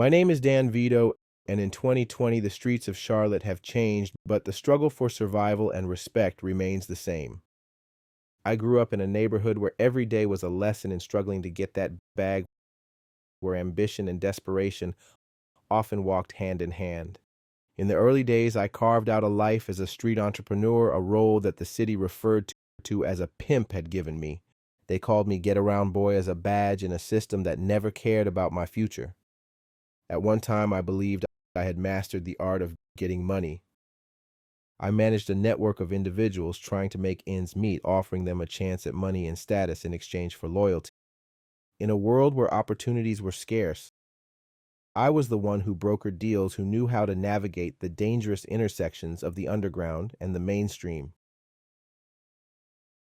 My name is Dan Vito, and in 2020, the streets of Charlotte have changed, but the struggle for survival and respect remains the same. I grew up in a neighborhood where every day was a lesson in struggling to get that bag, where ambition and desperation often walked hand in hand. In the early days, I carved out a life as a street entrepreneur, a role that the city referred to as a pimp had given me. They called me Get Around Boy as a badge in a system that never cared about my future. At one time, I believed I had mastered the art of getting money. I managed a network of individuals trying to make ends meet, offering them a chance at money and status in exchange for loyalty. In a world where opportunities were scarce, I was the one who brokered deals, who knew how to navigate the dangerous intersections of the underground and the mainstream.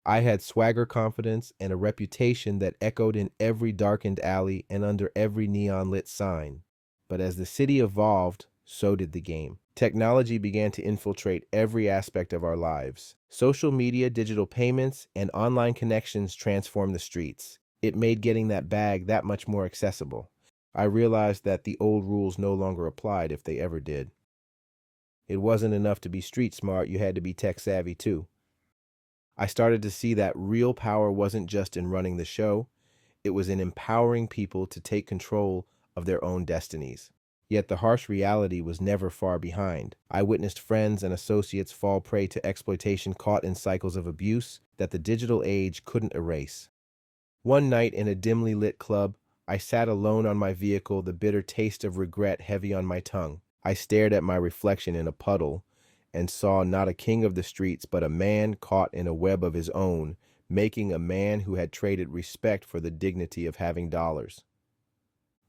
I had swagger, confidence, and a reputation that echoed in every darkened alley and under every neon lit sign. But as the city evolved, so did the game. Technology began to infiltrate every aspect of our lives. Social media, digital payments, and online connections transformed the streets. It made getting that bag that much more accessible. I realized that the old rules no longer applied, if they ever did. It wasn't enough to be street smart, you had to be tech savvy too. I started to see that real power wasn't just in running the show, it was in empowering people to take control of their own destinies. Yet the harsh reality was never far behind. I witnessed friends and associates fall prey to exploitation, caught in cycles of abuse that the digital age couldn't erase. One night in a dimly lit club, I sat alone on my vehicle, the bitter taste of regret heavy on my tongue. I stared at my reflection in a puddle and saw not a king of the streets, but a man caught in a web of his own, making a man who had traded respect for the dignity of having dollars.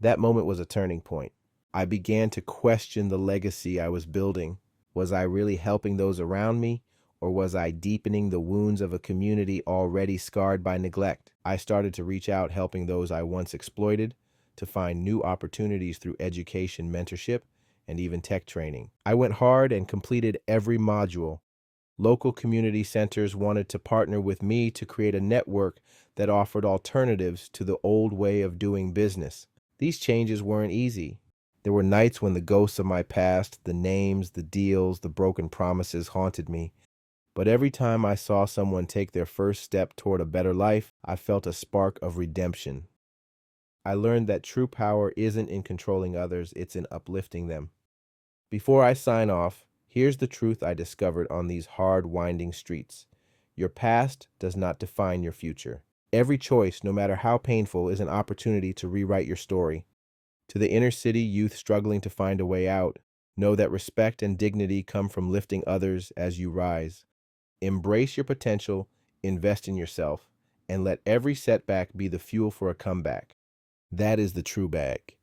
That moment was a turning point. I began to question the legacy I was building. Was I really helping those around me, or was I deepening the wounds of a community already scarred by neglect? I started to reach out, helping those I once exploited to find new opportunities through education, mentorship, and even tech training. I went hard and completed every module. Local community centers wanted to partner with me to create a network that offered alternatives to the old way of doing business. These changes weren't easy. There were nights when the ghosts of my past, the names, the deals, the broken promises haunted me. But every time I saw someone take their first step toward a better life, I felt a spark of redemption. I learned that true power isn't in controlling others, it's in uplifting them. Before I sign off, here's the truth I discovered on these hard, winding streets. Your past does not define your future. Every choice, no matter how painful, is an opportunity to rewrite your story. To the inner city youth struggling to find a way out, know that respect and dignity come from lifting others as you rise. Embrace your potential, invest in yourself, and let every setback be the fuel for a comeback. That is the true bag.